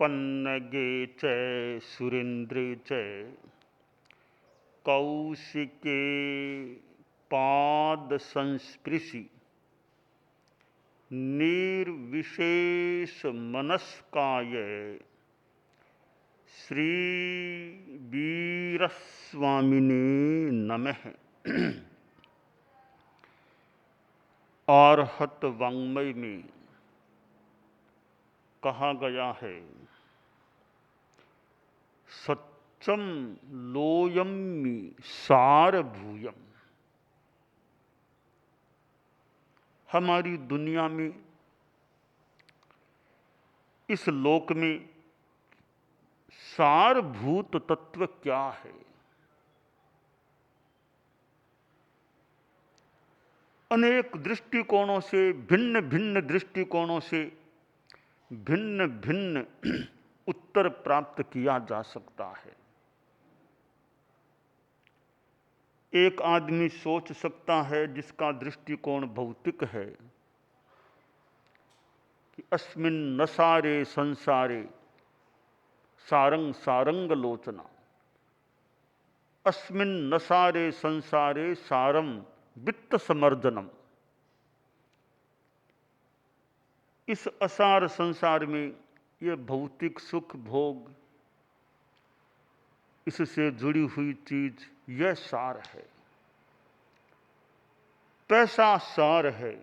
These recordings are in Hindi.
पन्नगे च सुरेन्द्रे च कौशिके पाद संस्पृशि निर्विशेष मनस्काय श्री वीरस्वामिने नमः। आर्हत वाङ्मय में कहा गया है, सच्चम लोयम्मि सारभूयम। हमारी दुनिया में, इस लोक में सारभूत तत्व क्या है? अनेक दृष्टिकोणों से, भिन्न भिन्न दृष्टिकोणों से भिन्न भिन्न उत्तर प्राप्त किया जा सकता है। एक आदमी सोच सकता है, जिसका दृष्टिकोण भौतिक है, कि अस्मिन् नसारे संसारे सारंग सारंग लोचना, अस्मिन् नसारे संसारे सारम वित्त समर्जनम। इस असार संसार में ये भौतिक सुख भोग, इससे जुड़ी हुई चीज, यह सार है। पैसा सार है,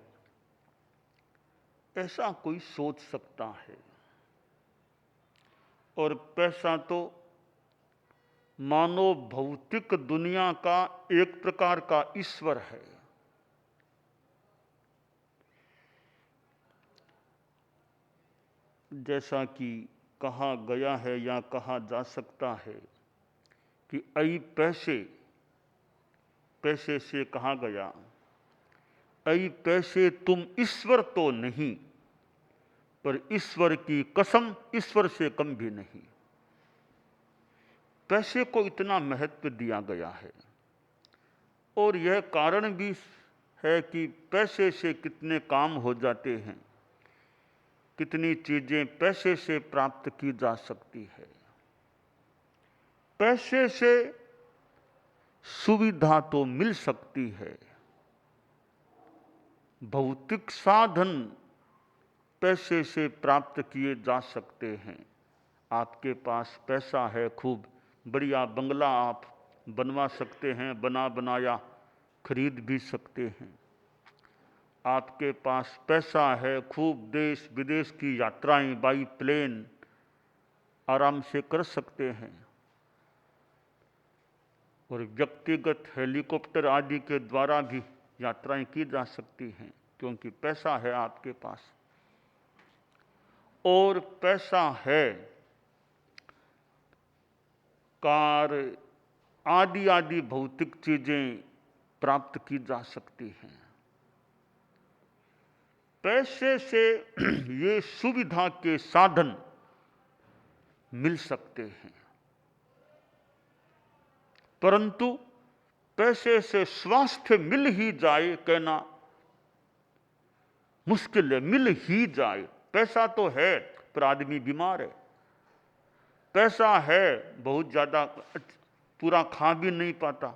ऐसा कोई सोच सकता है। और पैसा तो मानो भौतिक दुनिया का एक प्रकार का ईश्वर है। जैसा कि कहा गया है या कहा जा सकता है कि ऐ पैसे, पैसे से कहा गया, ऐ पैसे तुम ईश्वर तो नहीं, पर ईश्वर की कसम ईश्वर से कम भी नहीं। पैसे को इतना महत्व दिया गया है। और यह कारण भी है कि पैसे से कितने काम हो जाते हैं, कितनी चीजें पैसे से प्राप्त की जा सकती है। पैसे से सुविधा तो मिल सकती है, भौतिक साधन पैसे से प्राप्त किए जा सकते हैं। आपके पास पैसा है, खूब बढ़िया बंगला आप बनवा सकते हैं, बना बनाया खरीद भी सकते हैं। आपके पास पैसा है, खूब देश विदेश की यात्राएं बाई प्लेन आराम से कर सकते हैं। और व्यक्तिगत हेलीकॉप्टर आदि के द्वारा भी यात्राएं की जा सकती हैं, क्योंकि पैसा है आपके पास। और पैसा है, कार आदि आदि भौतिक चीजें प्राप्त की जा सकती हैं। पैसे से ये सुविधा के साधन मिल सकते हैं, परंतु पैसे से स्वास्थ्य मिल ही जाए कहना मुश्किल है। मिल ही जाए, पैसा तो है पर आदमी बीमार है। पैसा है, बहुत ज्यादा पूरा खा भी नहीं पाता।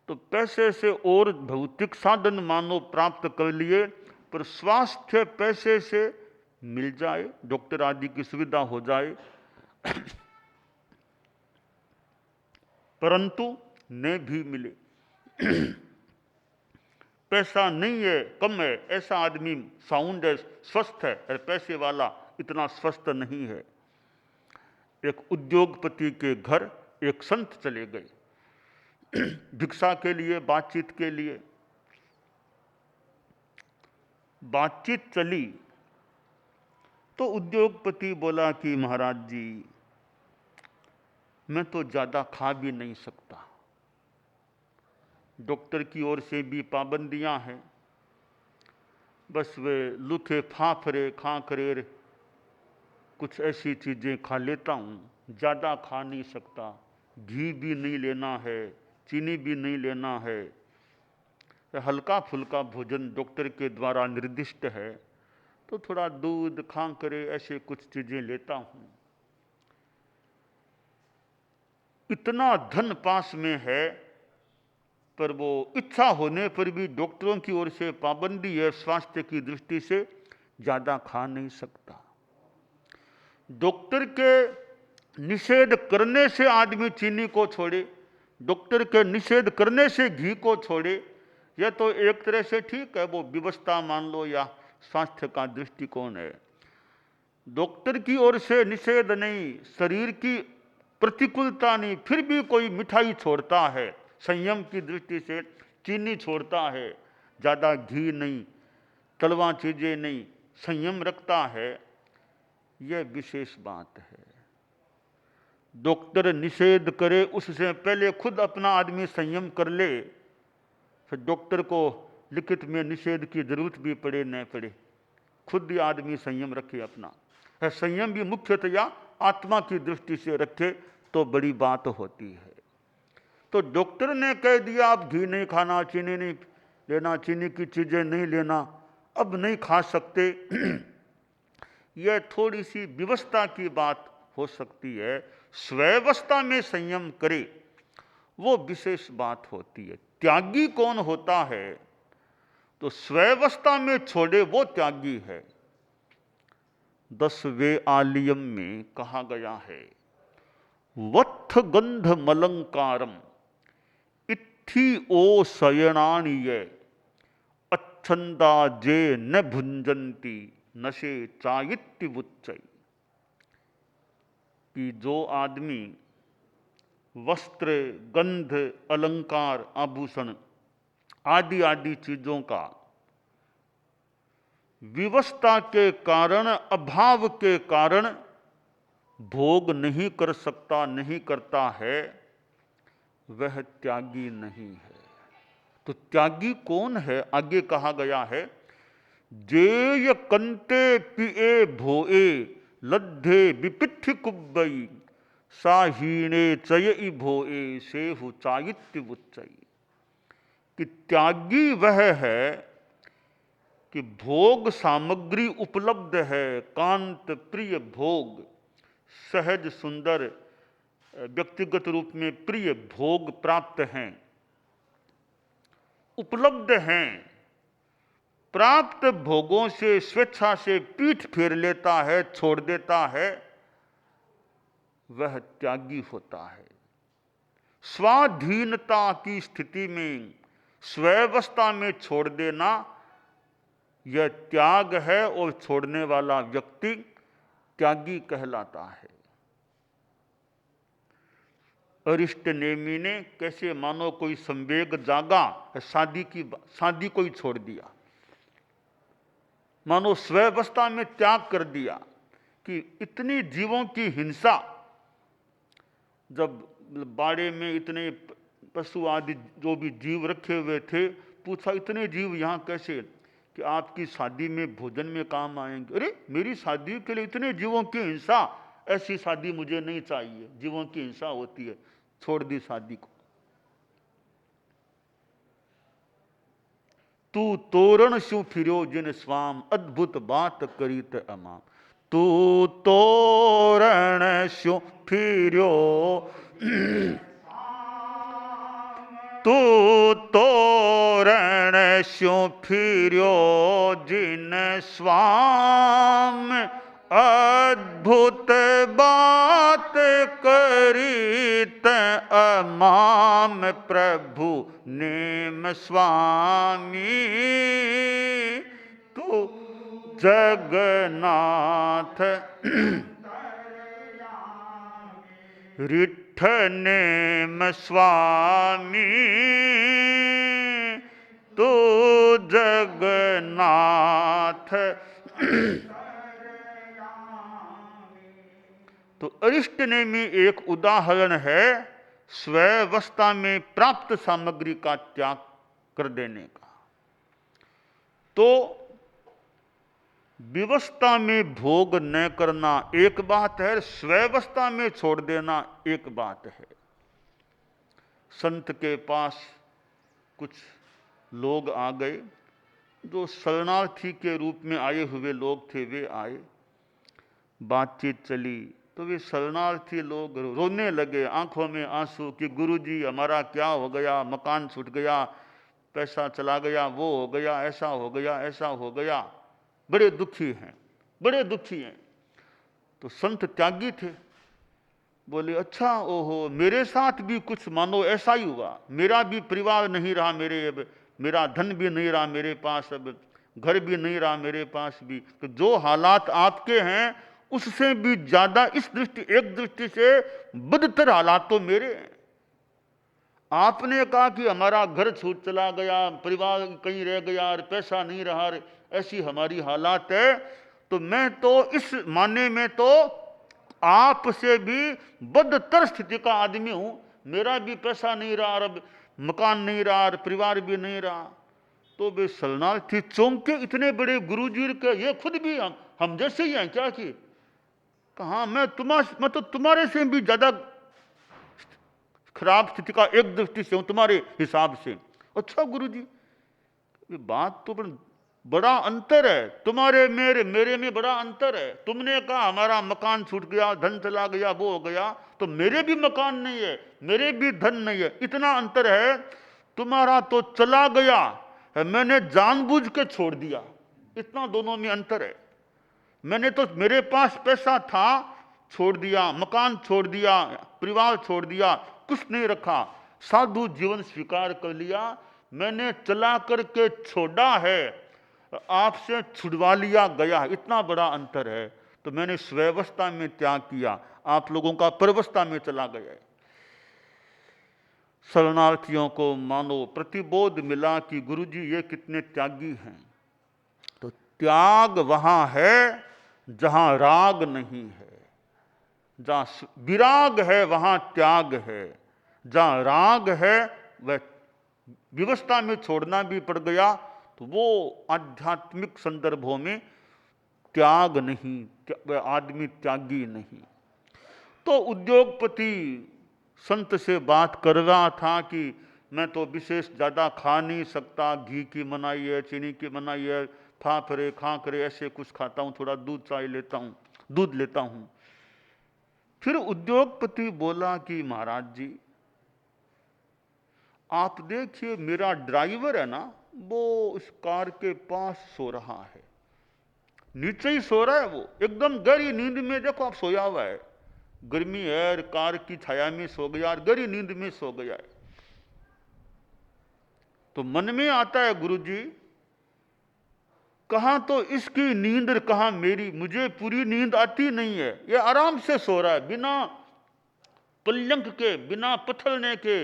तो पैसे से और भौतिक साधन मानो प्राप्त कर लिए, पर स्वास्थ्य पैसे से मिल जाए, डॉक्टर आदि की सुविधा हो जाए, परंतु न भी मिले। पैसा नहीं है, कम है, ऐसा आदमी साउंड है, स्वस्थ है, और पैसे वाला इतना स्वस्थ नहीं है। एक उद्योगपति के घर एक संत चले गए भिक्षा के लिए, बातचीत के लिए। बातचीत चली तो उद्योगपति बोला कि महाराज जी, मैं तो ज्यादा खा भी नहीं सकता, डॉक्टर की ओर से भी पाबंदियां हैं, बस वे लूथे फाफरे खाखरे कुछ ऐसी चीजें खा लेता हूं, ज्यादा खा नहीं सकता, घी भी नहीं लेना है, चीनी भी नहीं लेना है, हल्का फुल्का भोजन डॉक्टर के द्वारा निर्दिष्ट है। तो थोड़ा दूध खांकरे ऐसे कुछ चीजें लेता हूं। इतना धन पास में है, पर वो इच्छा होने पर भी डॉक्टरों की ओर से पाबंदी है, स्वास्थ्य की दृष्टि से ज्यादा खा नहीं सकता। डॉक्टर के निषेध करने से आदमी चीनी को छोड़े, डॉक्टर के निषेध करने से घी को छोड़े, यह तो एक तरह से ठीक है, वो व्यवस्था मान लो या स्वास्थ्य का दृष्टिकोण है। डॉक्टर की ओर से निषेध नहीं, शरीर की प्रतिकूलता नहीं, फिर भी कोई मिठाई छोड़ता है, संयम की दृष्टि से चीनी छोड़ता है, ज़्यादा घी नहीं, तलवा चीज़ें नहीं, संयम रखता है, यह विशेष बात है। डॉक्टर निषेध करे उससे पहले खुद अपना आदमी संयम कर ले, फिर डॉक्टर को लिखित में निषेध की जरूरत भी पड़े न पड़े, खुद ही आदमी संयम रखे अपना। है संयम भी मुख्यतया आत्मा की दृष्टि से रखे तो बड़ी बात होती है। तो डॉक्टर ने कह दिया आप घी नहीं खाना, चीनी नहीं लेना, चीनी की चीजें नहीं लेना, अब नहीं खा सकते यह थोड़ी सी विवस्था की बात हो सकती है। स्वस्था में संयम करे वो विशेष बात होती है। त्यागी कौन होता है? तो स्वस्था में छोड़े वो त्यागी है। 10वें आलियम में कहा गया है, वत्थ गंध मलंकारम इत्थि ओ शयनानीय अच्छंदा जे न भुंजंती नशे चायित्य बुच्चई। कि जो आदमी वस्त्र, गंध, अलंकार, आभूषण आदि आदि चीजों का विवस्था के कारण, अभाव के कारण भोग नहीं कर सकता, नहीं करता है, वह त्यागी नहीं है। तो त्यागी कौन है? आगे कहा गया है, जेय कंते पिए भोए लद्धे विपिठ कुब्बई साहीणे चयई भोए सेहु चायित्य बुच्चई। कि त्यागी वह है कि भोग सामग्री उपलब्ध है, कांत प्रिय भोग, सहज सुंदर व्यक्तिगत रूप में प्रिय भोग प्राप्त हैं, उपलब्ध हैं, प्राप्त भोगों से स्वेच्छा से पीठ फेर लेता है, छोड़ देता है, वह त्यागी होता है। स्वाधीनता की स्थिति में स्वस्था में छोड़ देना यह त्याग है, और छोड़ने वाला व्यक्ति त्यागी कहलाता है। अरिष्ट नेमी ने कैसे मानो कोई संवेग जागा, शादी को ही छोड़ दिया, मानो स्वस्था में त्याग कर दिया। कि इतनी जीवों की हिंसा, जब बाड़े में इतने पशु आदि जो भी जीव रखे हुए थे, पूछा इतने जीव यहाँ कैसे, कि आपकी शादी में भोजन में काम आएंगे। अरे मेरी शादी के लिए इतने जीवों की हिंसा, ऐसी शादी मुझे नहीं चाहिए, जीवों की हिंसा होती है, छोड़ दी शादी को। तू तोरण शू फिरो जिन स्वाम अद्भुत बात करीत अमाम। तू तोरण शू फिरो तू तोरण शू फिरो जिन स्वाम अद्भुत बात करीत अमाम। प्रभु नेम स्वामी तू जगन्नाथ रिठ नेम स्वामी तू जगन्नाथ। तो अरिष्ट नेमी एक उदाहरण है स्वस्था में प्राप्त सामग्री का त्याग कर देने का। तो विवस्था में भोग न करना एक बात है, स्वस्था में छोड़ देना एक बात है। संत के पास कुछ लोग आ गए, जो शरणार्थी के रूप में आए हुए लोग थे वे आए, बातचीत चली, तो वे शरणार्थी लोग रोने लगे, आंखों में आंसू कि गुरुजी हमारा क्या हो गया, मकान छूट गया, पैसा चला गया, वो हो गया, ऐसा हो गया, ऐसा हो गया, बड़े दुखी हैं, बड़े दुखी हैं। तो संत त्यागी थे, बोले अच्छा ओहो, मेरे साथ भी कुछ मानो ऐसा ही हुआ, मेरा भी परिवार नहीं रहा, मेरा धन भी नहीं रहा मेरे पास, अब घर भी नहीं रहा मेरे पास भी, तो जो हालात आपके हैं उससे भी ज्यादा एक दृष्टि से बदतर हालात तो मेरे हैं। आपने कहा कि हमारा घर छूट चला गया, परिवार कहीं रह गया और पैसा नहीं रहा, ऐसी हमारी हालात है, तो मैं तो इस माने में तो आपसे भी बदतर स्थिति का आदमी हूं, मेरा भी पैसा नहीं रहा और मकान नहीं रहा और परिवार भी नहीं रहा। तो वे शरणार्थी चौंके, इतने बड़े गुरुजी के, ये खुद भी हम जैसे ही हैं क्या? कि कहा मैं तो तुम्हारे से भी ज्यादा खराब स्थिति का एक दृष्टि से हूं तुम्हारे हिसाब से। अच्छा गुरुजी, ये बात तो बड़ा अंतर है, तुम्हारे मेरे में बड़ा अंतर है। तुमने कहा हमारा मकान छूट गया, धन चला गया, वो हो गया, तो मेरे भी मकान नहीं है, मेरे भी धन नहीं है, इतना अंतर है। तुम्हारा तो चला गया, मैंने जानबूझ के छोड़ दिया, इतना दोनों में अंतर है। मैंने तो मेरे पास पैसा था, छोड़ दिया, मकान छोड़ दिया, परिवार छोड़ दिया, कुछ नहीं रखा, साधु जीवन स्वीकार कर लिया। मैंने चला करके छोड़ा है, आपसे छुड़वा लिया गया, इतना बड़ा अंतर है। तो मैंने स्वस्था में त्याग किया, आप लोगों का परवस्था में चला गया है। शरणार्थियों को मानो प्रतिबोध मिला कि गुरुजी ये कितने त्यागी हैं। तो त्याग वहां है जहां राग नहीं है, जहां विराग है वहां त्याग है, जहां राग है वह विवस्था में छोड़ना भी पड़ गया, तो वो आध्यात्मिक संदर्भों में त्याग नहीं, वह आदमी त्यागी नहीं। तो उद्योगपति संत से बात कर रहा था कि मैं तो विशेष ज़्यादा खा नहीं सकता, घी की मनाही है, चीनी की मनाही है, फाफरे खाकरे ऐसे कुछ खाता हूँ, थोड़ा दूध चाय लेता हूँ, दूध लेता हूँ। फिर उद्योगपति बोला कि महाराज जी आप देखिए, मेरा ड्राइवर है ना, वो उस कार के पास सो रहा है, नीचे ही सो रहा है, वो एकदम गहरी नींद में, देखो आप सोया हुआ है, गर्मी है, कार की छाया में सो गया और गहरी नींद में सो गया है। तो मन में आता है गुरुजी, कहां तो इसकी नींद और कहां मेरी, मुझे पूरी नींद आती नहीं है, ये आराम से सो रहा है, बिना पलंग के, बिना पथलने के,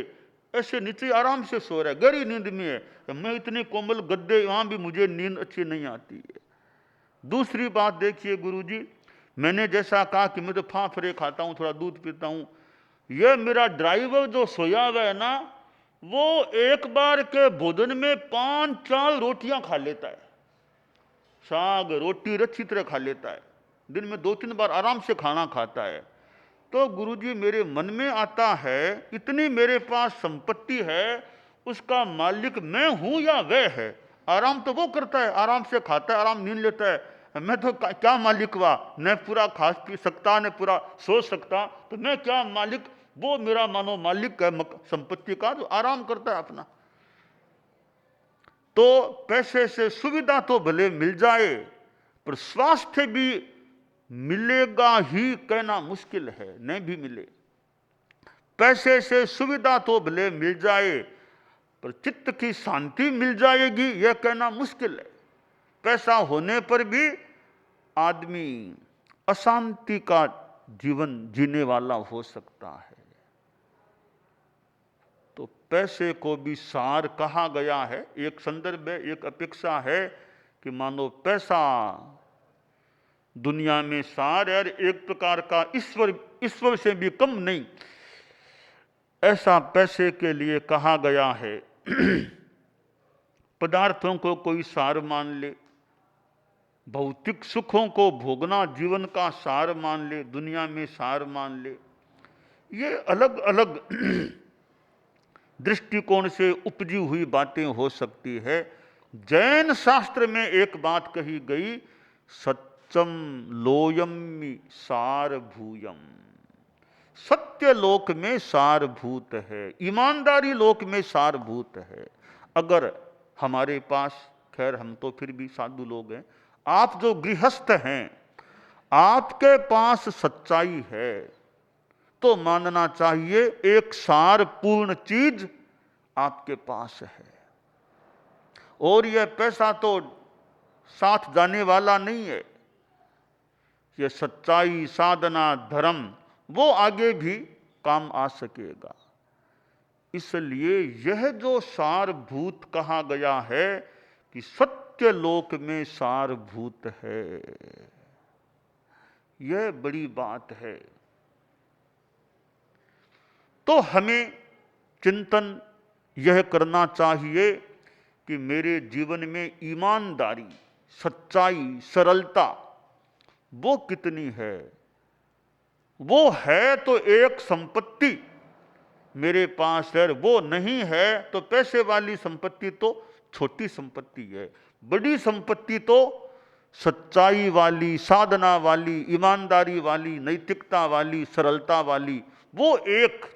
ऐसे नीचे आराम से सो रहा है, गहरी नींद में है। मैं इतने कोमल गद्दे, वहां भी मुझे नींद अच्छी नहीं आती है। दूसरी बात देखिए गुरुजी, मैंने जैसा कहा कि मैं तो फाफरे खाता हूं, थोड़ा दूध पीता हूं, यह मेरा ड्राइवर जो सोया हुआ है ना, वो एक बार के भोजन में 5-4 रोटियां खा लेता है, साग रोटी अच्छी तरह खा लेता है, दिन में 2-3 बार आराम से खाना खाता है। तो गुरुजी मेरे मन में आता है, इतनी मेरे पास संपत्ति है, उसका मालिक मैं हूं या वह है? आराम तो वो करता है, आराम से खाता है, आराम नींद लेता है, मैं तो क्या मालिक हुआ, न पूरा खा पी सकता, न पूरा सो सकता, तो मैं क्या मालिक? वो मेरा मानो मालिक है संपत्ति का, जो आराम करता है अपना। तो पैसे से सुविधा तो भले मिल जाए, पर स्वास्थ्य भी मिलेगा ही कहना मुश्किल है, नहीं भी मिले। पैसे से सुविधा तो भले मिल जाए, पर चित्त की शांति मिल जाएगी यह कहना मुश्किल है। पैसा होने पर भी आदमी अशांति का जीवन जीने वाला हो सकता है। तो पैसे को भी सार कहा गया है, एक संदर्भ है, एक अपेक्षा है कि मानो पैसा दुनिया में सार है, एक प्रकार का ईश्वर से भी कम नहीं, ऐसा पैसे के लिए कहा गया है। पदार्थों को कोई सार मान ले, भौतिक सुखों को भोगना जीवन का सार मान ले, दुनिया में सार मान ले, ये अलग अलग दृष्टिकोण से उपजी हुई बातें हो सकती है। जैन शास्त्र में एक बात कही गई, सत्यम लोयम्मि सारभूयम। सत्य लोक में सारभूत है, ईमानदारी लोक में सारभूत है। अगर हमारे पास, खैर हम तो फिर भी साधु लोग हैं, आप जो गृहस्थ हैं, आपके पास सच्चाई है तो मानना चाहिए एक सारपूर्ण चीज आपके पास है। और यह पैसा तो साथ जाने वाला नहीं है, ये सच्चाई, साधना, धर्म वो आगे भी काम आ सकेगा। इसलिए यह जो सारभूत कहा गया है कि सत्य लोक में सारभूत है, यह बड़ी बात है। तो हमें चिंतन यह करना चाहिए कि मेरे जीवन में ईमानदारी, सच्चाई, सरलता वो कितनी है। वो है तो एक संपत्ति मेरे पास है, वो नहीं है तो पैसे वाली संपत्ति तो छोटी संपत्ति है। बड़ी संपत्ति तो सच्चाई वाली, साधना वाली, ईमानदारी वाली, नैतिकता वाली, सरलता वाली, वो एक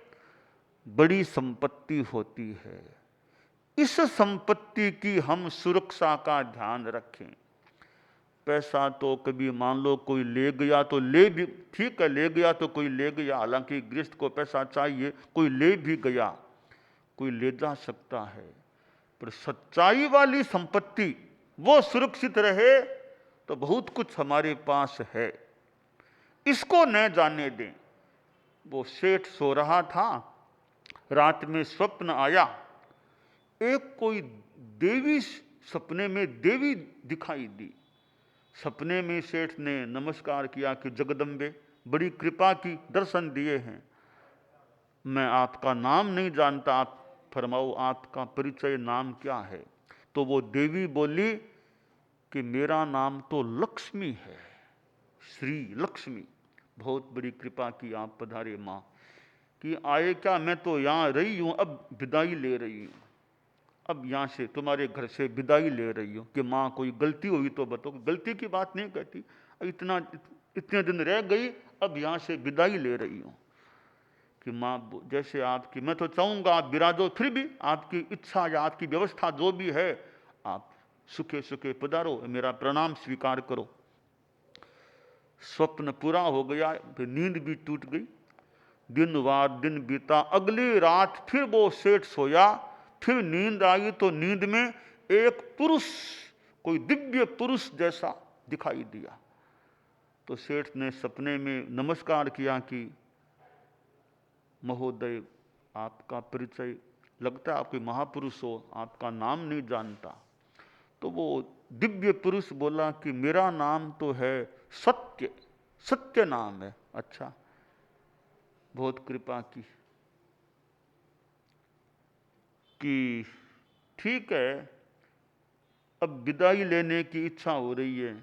बड़ी संपत्ति होती है। इस संपत्ति की हम सुरक्षा का ध्यान रखें। पैसा तो कभी मान लो कोई ले गया तो ले भी, ठीक है, ले गया तो कोई ले गया, हालांकि गृहस्थ को पैसा चाहिए, कोई ले भी गया, कोई ले जा सकता है, पर सच्चाई वाली संपत्ति वो सुरक्षित रहे तो बहुत कुछ हमारे पास है। इसको न जाने दें। वो सेठ सो रहा था, रात में स्वप्न आया, एक कोई देवी सपने में देवी दिखाई दी। सपने में सेठ ने नमस्कार किया कि जगदम्बे बड़ी कृपा की, दर्शन दिए हैं, मैं आपका नाम नहीं जानता, आप फरमाओ आपका परिचय, नाम क्या है। तो वो देवी बोली कि मेरा नाम तो लक्ष्मी है, श्री लक्ष्मी, बहुत बड़ी कृपा की, आप पधारे माँ। कि आए क्या, मैं तो यहाँ रही हूँ, अब विदाई ले रही हूँ, अब यहाँ से तुम्हारे घर से विदाई ले रही हूँ। कि माँ कोई गलती हुई तो बताओ। गलती की बात नहीं कहती, इतने दिन रह गई, अब यहाँ से विदाई ले रही हूँ। कि माँ जैसे आपकी, मैं तो चाहूँगा आप विराजो, फिर भी आपकी इच्छा या आपकी व्यवस्था जो भी है, आप सुखे सुखे पधारो, मेरा प्रणाम स्वीकार करो। स्वप्न पूरा हो गया, फिर नींद भी टूट गई। दिन बाद दिन बीता, अगली रात फिर वो सेठ सोया, फिर नींद आई तो नींद में एक पुरुष, कोई दिव्य पुरुष जैसा दिखाई दिया। तो सेठ ने सपने में नमस्कार किया कि महोदय आपका परिचय, लगता है आप कोई महापुरुष हो, आपका नाम नहीं जानता। तो वो दिव्य पुरुष बोला कि मेरा नाम तो है सत्य, सत्य नाम है। अच्छा, बहुत कृपा की कि ठीक है, अब विदाई लेने की इच्छा हो रही है,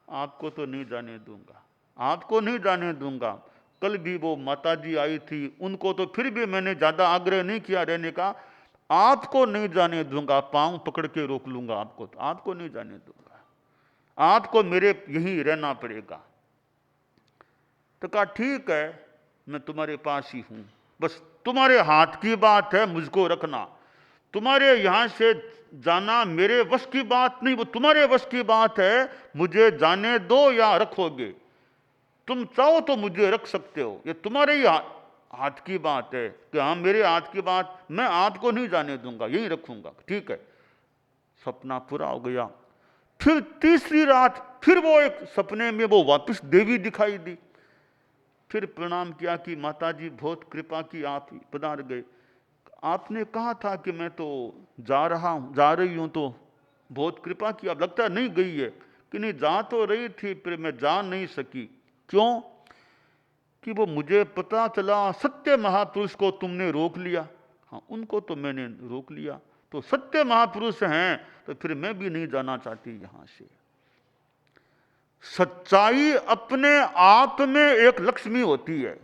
आपको तो नहीं जाने दूंगा, आपको नहीं जाने दूंगा। कल भी वो माताजी आई थी, उनको तो फिर भी मैंने ज्यादा आग्रह नहीं किया रहने का, आपको नहीं जाने दूंगा, पांव पकड़ के रोक लूंगा आपको, तो आपको नहीं जाने दूंगा, आपको मेरे यहीं रहना पड़ेगा। तो कहा ठीक है, मैं तुम्हारे पास ही हूं, बस तुम्हारे हाथ की बात है, मुझको रखना। तुम्हारे यहां से जाना मेरे वश की बात नहीं, वो तुम्हारे वश की बात है। मुझे जाने दो या रखोगे, तुम चाहो तो मुझे रख सकते हो, ये तुम्हारे ही हाथ की बात है। कि हाँ, मेरे हाथ की बात, मैं आपको नहीं जाने दूंगा, यही रखूंगा। ठीक है, सपना पूरा हो गया। फिर तीसरी रात फिर वो एक सपने में वो वापस देवी दिखाई दी। फिर प्रणाम किया कि माताजी बहुत कृपा की, आप पधार गए। आपने कहा था कि मैं तो जा रही हूं, तो बहुत कृपा की, अब लगता नहीं गई है। कि नहीं, जा तो रही थी, फिर मैं जा नहीं सकी। क्यों? कि वो मुझे पता चला सत्य महापुरुष को तुमने रोक लिया। हाँ, उनको तो मैंने रोक लिया, तो सत्य महापुरुष हैं, तो फिर मैं भी नहीं जाना चाहती यहां से। सच्चाई अपने आप में एक लक्ष्मी होती है,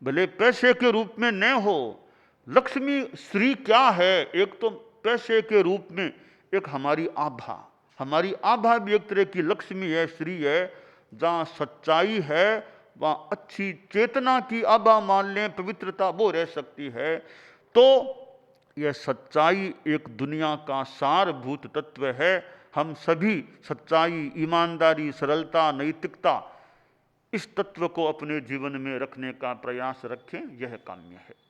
भले पैसे के रूप में न हो। लक्ष्मी श्री क्या है? एक तो पैसे के रूप में एक हमारी आभा भी एक तरह की लक्ष्मी है, श्री है। जहाँ सच्चाई है वहाँ अच्छी चेतना की आभा मान लें, पवित्रता वो रह सकती है। तो यह सच्चाई एक दुनिया का सारभूत तत्व है। हम सभी सच्चाई, ईमानदारी, सरलता, नैतिकता, इस तत्व को अपने जीवन में रखने का प्रयास रखें, यह काम्य है।